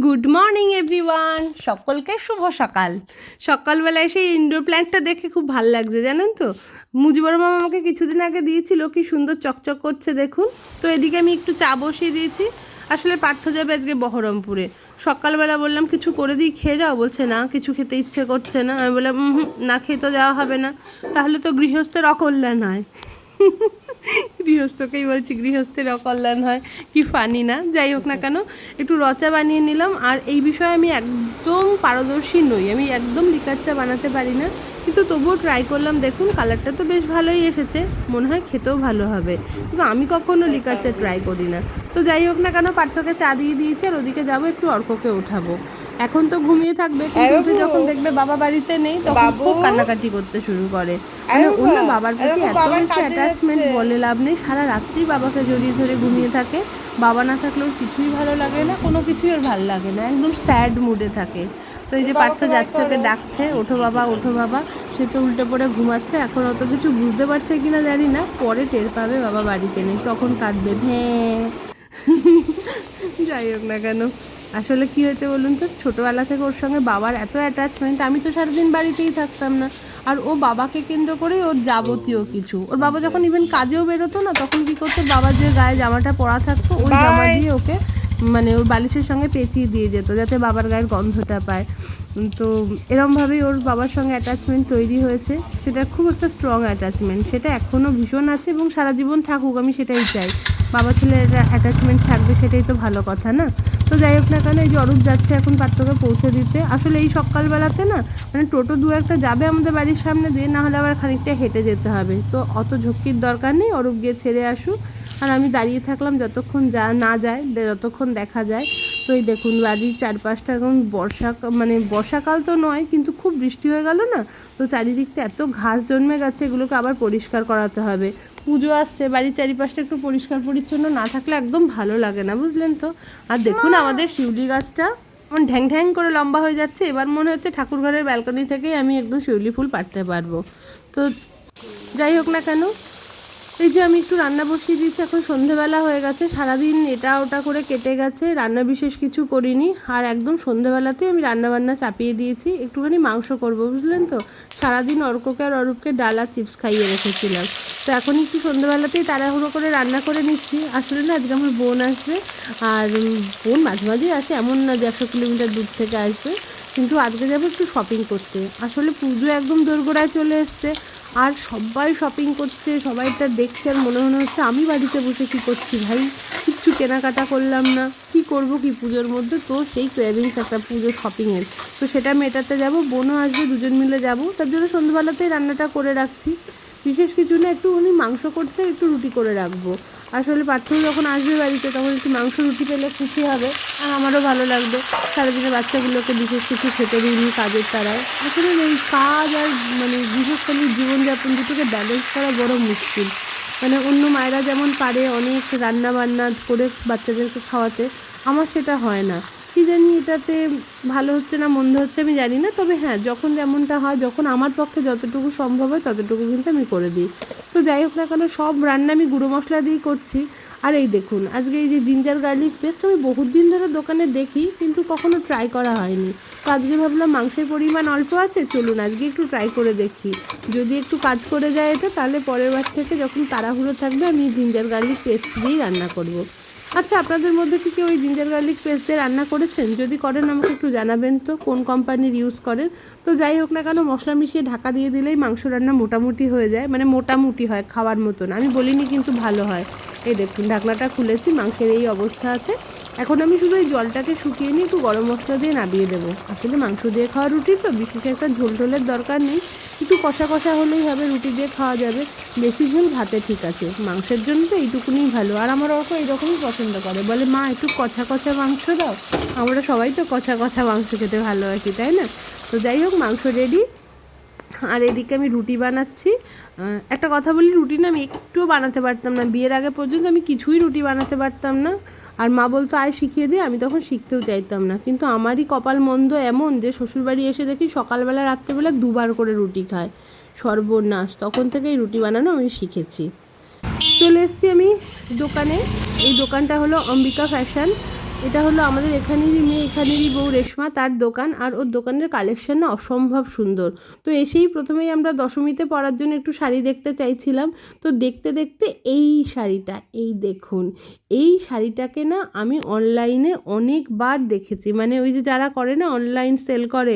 Good morning everyone, সকলকে শুভ সকাল। সকালবেলায় সেই ইনডোর প্ল্যান্টটা দেখে খুব ভালো লাগছে, জানেন তো। মুজিবুর মামা আমাকে কিছুদিন আগে দিয়েছিল, কি সুন্দর চকচক করছে দেখুন। তো এদিকে আমি একটু চা বসিয়ে দিয়েছি। আসলে পার্থ যাবে আজকে বহরমপুরে। সকালবেলা বললাম কিছু করে দিই, খেয়ে যাও। বলছে না, কিছু খেতে ইচ্ছে করছে না। আমি বললাম না, খেয়ে তো যাওয়া হবে না, তাহলে তো গৃহস্থের অকল্যাণ হয়। গৃহস্থকেই বলছি, গৃহস্থের অকল্যাণ হয়, কি ফানি না। যাই হোক না কেন, একটু রচা বানিয়ে নিলাম। আর এই বিষয়ে আমি একদম পারদর্শী নই, আমি একদম লিকার চা বানাতে পারি না, কিন্তু তবুও ট্রাই করলাম। দেখুন কালারটা তো বেশ ভালোই এসেছে, মনে হয় খেতেও ভালো হবে, কিন্তু আমি কখনো লিকার চা ট্রাই করি না। তো যাই হোক না কেন, পার্থকে চা দিয়ে দিয়েছে, আর ওদিকে যাবো একটু অর্ককে ওঠাবো। এখন তো ঘুমিয়ে থাকবে, কিন্তু উঠে যখন দেখবে বাবা বাড়িতে নেই, তখন খুব কান্নাকাটি করতে শুরু করে। মানে ওর না বাবার প্রতি এত বেশি অ্যাটাচমেন্ট, বলে লাভ নেই। সারা রাত্রি বাবাকে জড়িয়ে ধরে ঘুমিয়ে থাকে। বাবা না থাকলে ওর কিছুই ভালো লাগে না, কোনো কিছুই ওর ভালো লাগে না, একদম স্যাড মুডে থাকে। তো এই যে পার্থ যাচ্ছে, ওকে ডাকছে, ওঠো বাবা, ওঠো বাবা। সে তো উল্টে পড়ে ঘুমাচ্ছে, এখন অত কিছু বুঝতে পারছে কিনা জানি না। পরে টের পাবে বাবা বাড়িতে নেই, তখন কাঁদবে ভ্যাঁ। যাই হোক না কেন, আসলে কি হয়েছে বলুন তো, ছোটোবেলা থেকে ওর সঙ্গে বাবার এত অ্যাটাচমেন্ট, আমি তো সারাদিন বাড়িতেই থাকতাম না। আর ও বাবাকে কেন্দ্র করেই ওর যাবতীয় কিছু। ওর বাবা যখন ইভেন কাজেও বেরোতো না, তখন কী করতো, বাবার যে গায়ে জামাটা পরা থাকতো, ওই জামা দিয়ে ওকে মানে ওর বালিশের সঙ্গে পেঁচিয়ে দিয়ে যেত, যাতে বাবার গায়ের গন্ধটা পায়। তো এরমভাবেই ওর বাবার সঙ্গে অ্যাটাচমেন্ট তৈরি হয়েছে। সেটা খুব একটা স্ট্রং অ্যাটাচমেন্ট, সেটা এখনও ভীষণ আছে, এবং সারা জীবন থাকুক, আমি সেটাই চাই। বাবা ছেলের অ্যাটাচমেন্ট থাকবে, সেটাই তো ভালো কথা না। তো যাই হোক না কেন, এই যে অরূপ যাচ্ছে এখন পার্থকে পৌঁছে দিতে। আসলে এই সকালবেলাতে না, মানে টোটো দু একটা যাবে আমাদের বাড়ির সামনে দিয়ে, না হলে আবার খানিকটা হেঁটে যেতে হবে। তো অত ঝক্কির দরকার নেই, অরূপ গিয়ে ছেড়ে আসুক। আর আমি দাঁড়িয়ে থাকলাম যতক্ষণ না যায়, যতক্ষণ দেখা যায়। তো এই দেখুন বাড়ির চারপাশটা এখন মানে বর্ষাকাল তো নয়, কিন্তু খুব বৃষ্টি হয়ে গেল না, তো চারিদিকটা এত ঘাস জন্মে গেছে, এগুলোকে আবার পরিষ্কার করাতে হবে। পুজো আসছে, বাড়ির চারিপাশটা একটু পরিষ্কার পরিচ্ছন্ন না থাকলে একদম ভালো লাগে না, বুঝলেন তো। আর দেখুন আমাদের শিউলি গাছটা আমার ঢ্যাং ঢ্যাং করে লম্বা হয়ে যাচ্ছে। এবার মনে হচ্ছে ঠাকুরঘরের ব্যালকনি থেকেই আমি একদম শিউলি ফুল পাড়তে পারবো। তো যাই হোক না কেন, এই যে আমি একটু রান্না বসিয়ে দিয়েছি, এখন সন্ধেবেলা হয়ে গেছে। সারাদিন এটা ওটা করে কেটে গেছে, রান্না বিশেষ কিছু করিনি। আর একদম সন্ধেবেলাতেই আমি রান্নাবান্না চাপিয়ে দিয়েছি, একটুখানি মাংস করব, বুঝলেন তো। সারাদিন অর্ককে আর অরূপকে ডাল আর চিপস খাইয়ে রেখেছিলাম, তো এখন একটু সন্ধেবেলাতেই তাড়াহুড়ো করে রান্না করে নিচ্ছি। আসলে না, আজকে আমার বোন আসবে। আর বোন মাঝে মাঝেই আসে, এমন না যে 100 কিলোমিটার দূর থেকে আসবে। কিন্তু আজকে যাবো একটু শপিং করতে। আসলে পুজো একদম দোরগোড়ায় চলে এসছে, আর সবাই শপিং করছে, সবাইটা দেখছে, আর মনে হচ্ছে আমি বাড়িতে বসে কী করছি ভাই, কিচ্ছু কেনাকাটা করলাম না, কি করব কি পুজোর মধ্যে। তো সেই ক্রেভিংস একটা পুজো শপিংয়ের, তো সেটা মেটাতে যাব। বোনও আসবে, দুজন মিলে যাব। তার জন্য সন্ধ্যাবেলাতেই রান্নাটা করে রাখছি। বিশেষ কিছু না, একটু উনি মাংস করতে, একটু রুটি করে রাখবো। আসলে পার্থ যখন আসবে বাড়িতে, তখন একটু মাংস রুটি পেলে খুশি হবে, আর আমারও ভালো লাগবে। সারাদিনে বাচ্চাগুলোকে বিশেষ কিছু খেতে দিইনি কাজের তারায়। আসলে এই কাজ আর মানে গৃহস্থালীর জীবনযাপন দুটোকে ব্যালেন্স করা বড় মুশকিল। মানে অন্য মায়েরা যেমন পারে অনেক রান্না বান্না করে বাচ্চাদেরকে খাওয়াতে, আমার সেটা হয় না। কী জানি এটাতে ভালো হচ্ছে না মন্দ হচ্ছে আমি জানি না, তবে হ্যাঁ, যখন যেমনটা হয়, যখন আমার পক্ষে যতটুকু সম্ভব হয় ততটুকু কিন্তু আমি করে দিই। তো যাই হোক না কেন, সব রান্না আমি গুঁড়ো মশলা দিয়েই করছি। আর এই দেখুন আজকে এই যে জিঞ্জার গার্লিক পেস্ট, আমি বহুত দিন ধরে দোকানে দেখি, কিন্তু কখনো ট্রাই করা হয়নি। তো আজকে ভাবলাম মাংসের পরিমাণ অল্প আছে, চলুন আজকে একটু ট্রাই করে দেখি। যদি একটু কাজ করে যায় এটা, তাহলে পরের বার থেকে যখন তাড়াহুড়ো থাকবে, আমি জিঞ্জার গার্লিক পেস্ট দিয়েই রান্না করব। আচ্ছা, আপনাদের মধ্যে কি কেউ ওই জিঞ্জার গার্লিক পেস্ট দিয়ে রান্না করেছেন? যদি করেন আমাকে একটু জানাবেন তো, কোন কোম্পানির ইউজ করেন। তো যাই হোক না কেন, মশলা মিশিয়ে ঢাকা দিয়ে দিলেই মাংস রান্না মোটামুটি হয়ে যায়, মানে মোটামুটি হয়, খাওয়ার মতন। আমি বলিনি কিন্তু ভালো হয়। এই দেখুন ঢাকনাটা খুলেছি, মাংসের এই অবস্থা আছে। এখন আমি শুধু এই জলটাকে শুকিয়ে নিয়ে একটু গরম মশলা দিয়ে নামিয়ে দেবো। আসলে মাংস দিয়ে খাওয়া রুটি তো বিশেষ একটা ঝোল ঝোলের দরকার নেই, একটু কষা কষা হলেই হবে, রুটি দিয়ে খাওয়া যাবে। বেশি ঝোল ভাতে ঠিক আছে, মাংসের জন্য তো এইটুকুনিই ভালো। আর আমার অর্ক এইরকমই পছন্দ করে, বলে মা একটু কষা কষা মাংস দাও। আমরা সবাই তো কষা কষা মাংস খেতে ভালোবাসি, তাই না। তো যাই হোক, মাংস রেডি। আর এদিকে আমি রুটি বানাচ্ছি। একটা কথা বলি, রুটি না আমি একটুও বানাতে পারতাম না, বিয়ের আগে পর্যন্ত আমি কিছুই রুটি বানাতে পারতাম না। আর মা বলতো আয় শিখিয়ে দিয়ে, আমি তখন শিখতেও চাইতাম না। কিন্তু আমারই কপাল মন্দ এমন যে শ্বশুরবাড়ি এসে দেখি সকালবেলা রাত্রেবেলা দুবার করে রুটি খায়, সর্বনাশ। তখন থেকেই রুটি বানানো আমি শিখেছি। চলে এসেছি আমি দোকানে। এই দোকানটা হলো অম্বিকা ফ্যাশন। এটা হলো আমাদের এখানেরই মেয়ে, এখানেরই বউ রেশমা, তার দোকান। আর ওর দোকানের কালেকশন না অসম্ভব সুন্দর। তো এসেই প্রথমেই আমরা দশমীতে পরার জন্য একটু শাড়ি দেখতে চাইছিলাম। তো দেখতে দেখতে এই শাড়িটা, এই দেখুন, এই শাড়িটাকে না আমি অনলাইনে অনেকবার দেখেছি। মানে ওই যে যারা করে না অনলাইন সেল করে,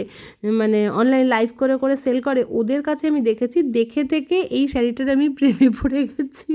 মানে অনলাইন লাইভ করে করে সেল করে, ওদের কাছে আমি দেখেছি। দেখে থেকে এই শাড়িটার আমি প্রেমে পড়ে গেছি।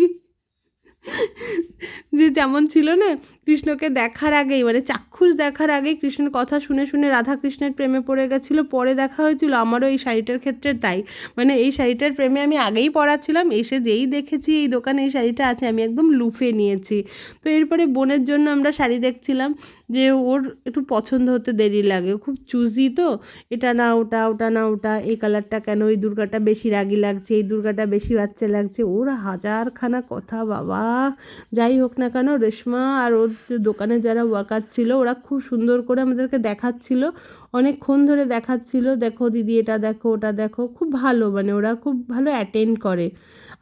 যে যেমন ছিল না, কৃষ্ণকে দেখার আগেই, মানে চাক্ষুষ দেখার আগেই কৃষ্ণের কথা শুনে শুনে রাধা কৃষ্ণের প্রেমে পড়ে গেছিল। পরে দেখা হয়েছিল, আমারও এই শাড়িটার ক্ষেত্রে তাই। মানে এই শাড়িটার প্রেমে আমি আগেই পড়াছিলাম, এসে যেই দেখেছি এই দোকানে এই শাড়িটা আছে, আমি একদম লুফে নিয়েছি। তো এরপরে বোনের জন্য আমরা শাড়ি দেখছিলাম, যে ওর একটু পছন্দ হতে দেরি লাগে, খুব চুজি তো, এটা না ওটা, ওটা না ওটা, এই কালারটা কেন, এই দুর্গাটা বেশি রাগি লাগছে, এই দুর্গাটা বেশি বাচ্চা লাগছে, ওর হাজারখানা কথা বাবা। যাই হোক না কেন, রেশমা আর ওর যে দোকানে যারা ওয়ার্কার ছিল ওরা খুব সুন্দর করে আমাদেরকে দেখাচ্ছিল, অনেকক্ষণ ধরে দেখাচ্ছিল, দেখো দিদি এটা দেখো ওটা দেখো, খুব ভালো, মানে ওরা খুব ভালো অ্যাটেন্ড করে।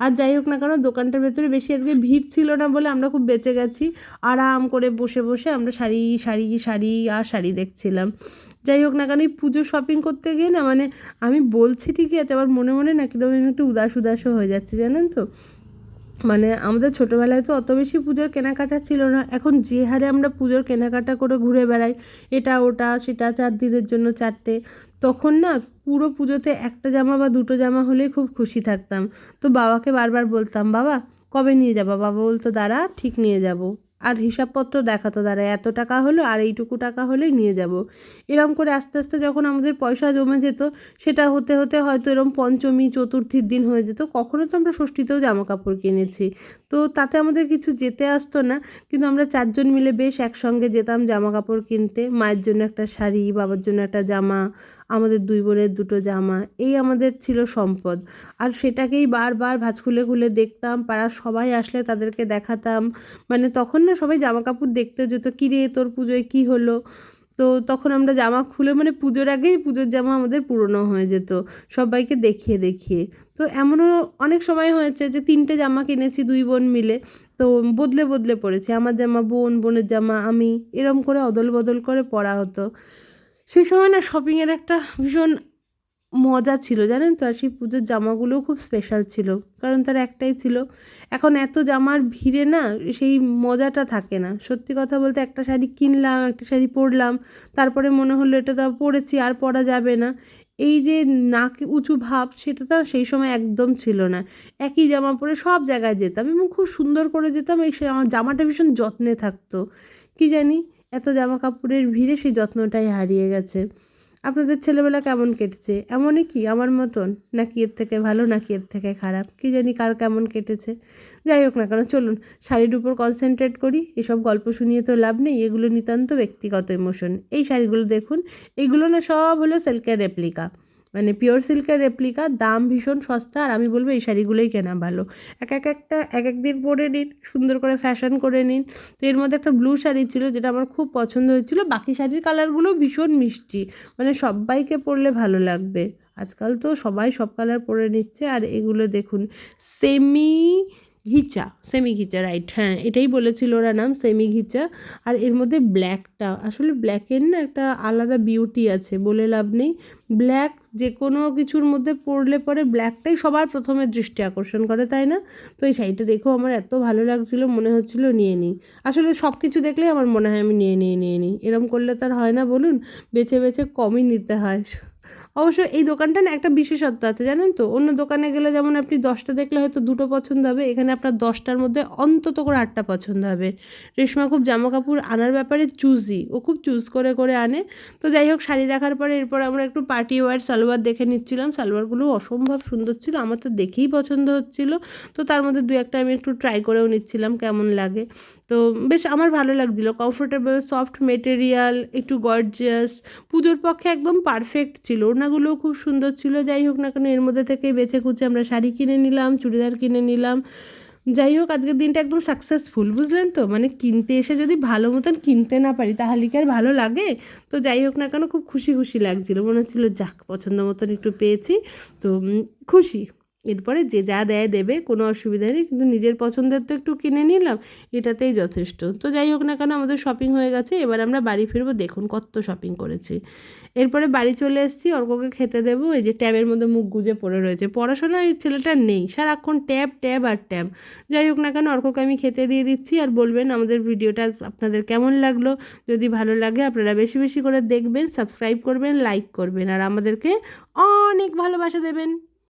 আর যাই হোক না কেন, দোকানটার ভেতরে বেশি আজকে ভিড় ছিল না বলে আমরা খুব বেঁচে গেছি। আরাম করে বসে বসে আমরা শাড়ি শাড়ি শাড়ি আর শাড়ি দেখছিলাম। যাই হোক না কেন, এই পুজো শপিং করতে গিয়ে না, মানে আমি বলছি ঠিকই আছে, আবার মনে মনে না কিরকম আমি একটু উদাস উদাসও হয়ে যাচ্ছে, জানেন তো। মানে আমাদের ছোটোবেলায় তো অত বেশি পুজোর কেনাকাটা ছিল না, এখন যে হারে আমরা পুজোর কেনাকাটা করে ঘুরে বেড়াই, এটা ওটা সেটা, 4 দিনের জন্য 4টে। তখন না পুরো পুজোতে একটা জামা বা দুটো জামা হলেই খুব খুশি থাকতাম। তো বাবাকে বারবার বলতাম, বাবা কবে নিয়ে যাবো, বাবা বলতো দাঁড়া ঠিক নিয়ে যাব। আর হিসাবপত্র দেখাতো, দাঁড়া এত টাকা হলো আর এইটুকু টাকা হলেই নিয়ে যাব। এরম করে আস্তে আস্তে যখন আমাদের পয়সা জমে যেত, সেটা হতে হতে হয়তো এরম পঞ্চমী চতুর্থীর দিন হয়ে যেত। কখনো তো আমরা ষষ্ঠীতেও জামা কাপড় কিনেছি। তো তাতে আমাদের কিছু যেতে আসতো না, কিন্তু আমরা 4জন মিলে বেশ একসঙ্গে যেতাম জামা কাপড় কিনতে। মায়ের জন্য একটা শাড়ি, বাবার জন্য একটা জামা, আমাদের 2 বোনের 2টো জামা, এই আমাদের ছিল সম্পদ। আর সেটাকেই বারবার ভাঁজ খুলে খুলে দেখতাম, পাড়ার সবাই আসলে তাদেরকে দেখাতাম। মানে তখন না সবাই জামা কাপড় দেখতে যেত, কী রে তোর পুজোয় কী হলো। তো তখন আমরা জামা খুলে, মানে পুজোর আগেই পুজোর জামা আমাদের পুরনো হয়ে যেত সবাইকে দেখিয়ে দেখিয়ে। তো এমনও অনেক সময় হয়েছে যে 3টে জামা কিনেছি 2 বোন মিলে, তো বদলে বদলে পড়েছি, আমার জামা বোন, বোনের জামা আমি, এরম করে অদল বদল করে পরা হতো। সেই সময় না শপিংয়ের একটা ভীষণ মজা ছিল, জানেন তো। আর সেই পুজোর জামাগুলোও খুব স্পেশাল ছিল, কারণ তার একটাই ছিল। এখন এত জামার ভিড়ে না সেই মজাটা থাকে না। সত্যি কথা বলতে, একটা শাড়ি কিনলাম, একটা শাড়ি পরলাম, তারপরে মনে হলো এটা তো পরেছি আর পরা যাবে না, এই যে নাক উঁচু ভাব, সেটা তো সেই সময় একদম ছিল না। একই জামা পরে সব জায়গায় যেতাম এবং খুব সুন্দর করে যেতাম, এই আমার জামাটা ভীষণ যত্নে থাকতো। কি জানি এত জামা কাপড়ের ভিড়ে সেই যত্নটাই হারিয়ে গেছে। আপনাদের ছেলেবেলা কেমন কেটেছে? এমনই কি আমার মতন, নাকি এর থেকে ভালো, নাকি এর থেকে খারাপ, কি জানি কার কেমন কেটেছে। যাই হোক না কেন, চলুন শাড়ির উপর কনসেন্ট্রেট করি। এসব গল্প শুনিয়ে তো লাভ নেই, এগুলো নিতান্ত ব্যক্তিগত ইমোশন। এই শাড়িগুলো দেখুন, এগুলো না সব হলো সিল্কের রেপ্লিকা, মানে পিওর সিল্কের রেপ্লিকা, দাম ভীষণ সস্তা। আর আমি বলবো এই শাড়িগুলোই কেনা ভালো। একটা এক এক দিন পরে নিন, সুন্দর করে ফ্যাশন করে নিন। তো এর মধ্যে একটা ব্লু শাড়ি ছিল যেটা আমার খুব পছন্দ হয়েছিল, বাকি শাড়ির কালারগুলো ভীষণ মিষ্টি, মানে সব্বাইকে পরলে ভালো লাগবে। আজকাল তো সবাই সব কালার পরে নিচ্ছে। আর এগুলো দেখুন, সেমি ঘিচা, সেমি ঘিচা, রাইট, হ্যাঁ এটাই বলেছিল ওরা নাম, সেমি ঘিচা। আর এর মধ্যে ব্ল্যাকটা, আসলে ব্ল্যাকের না একটা আলাদা বিউটি আছে, বলে লাভ নেই। ব্ল্যাক যে কোনো কিছুর মধ্যে পরলে পরে ব্ল্যাকটাই সবার প্রথমে দৃষ্টি আকর্ষণ করে, তাই না? তো এই শাড়িটা দেখেও আমার এত ভালো লাগছিলো, মনে হচ্ছিলো নিয়ে নিই। আসলে সব কিছু দেখলেই আমার মনে হয় আমি নিয়ে নিই, এরম করলে তার হয় না বলুন, বেছে বেছে কমই নিতে হয়। অবশ্য এই দোকানটা না একটা বিশেষত্ব আছে, জানেন তো। অন্য দোকানে গেলে যেমন আপনি 10টা দেখলে হয়তো 2টো পছন্দ হবে, এখানে আপনার 10টার মধ্যে অন্তত করে 8টা পছন্দ হবে। রেশমা খুব জামা কাপড় আনার ব্যাপারে চুজি, ও খুব চুজ করে করে আনে। তো যাই হোক, শাড়ি দেখার পরে এরপর আমরা একটু পার্টি ওয়্যার সালোয়ার দেখে নিচ্ছিলাম। সালোয়ারগুলো অসম্ভব সুন্দর ছিল, আমার তো দেখেই পছন্দ হচ্ছিল। তো তার মধ্যে 2-1টা আমি একটু ট্রাই করেও নিচ্ছিলাম কেমন লাগে। তো বেশ আমার ভালো লাগছিলো, কমফোর্টেবল, সফট মেটেরিয়াল, একটু গর্জিয়াস, পুজোর পক্ষে একদম পারফেক্ট ছিল। ওড়নাগুলোও খুব সুন্দর ছিল। যাই হোক না কেন, এর মধ্যে থেকে বেছে কুচে আমরা শাড়ি কিনে নিলাম, চুড়িদার কিনে নিলাম। যাই হোক, আজকের দিনটা একদম সাকসেসফুল, বুঝলেন তো। মানে কিনতে এসে যদি ভালো মতন কিনতে না পারি তাহলে কি আর ভালো লাগে? তো যাই হোক না কেন, খুব খুশি খুশি লাগছিলো, মনে হচ্ছিলো যাক পছন্দ মতন একটু পেয়েছি, তো খুশি। এরপরে যে যা দেয় দেবে, কোনো অসুবিধা নেই, কিন্তু নিজের পছন্দের তো একটু কিনে নিলাম, এটাতেই যথেষ্ট। তো যাই হোক না কেন, আমাদের শপিং হয়ে গেছে, এবার আমরা বাড়ি ফিরবো। দেখুন কত শপিং করেছি। এরপরে বাড়ি চলে এসেছি, অর্ককে খেতে দেবো। এই যে ট্যাবের মধ্যে মুখ গুজে পড়ে রয়েছে, পড়াশোনায় এই ছেলেটার নেই, সারাক্ষণ ট্যাব ট্যাব আর ট্যাব। যাই হোক না কেন, অর্ককে আমি খেতে দিয়ে দিচ্ছি। আর বলবেন আমাদের ভিডিওটা আপনাদের কেমন লাগলো। যদি ভালো লাগে আপনারা বেশি বেশি করে দেখবেন, সাবস্ক্রাইব করবেন, লাইক করবেন, আর আমাদেরকে অনেক ভালোবাসা দেবেন।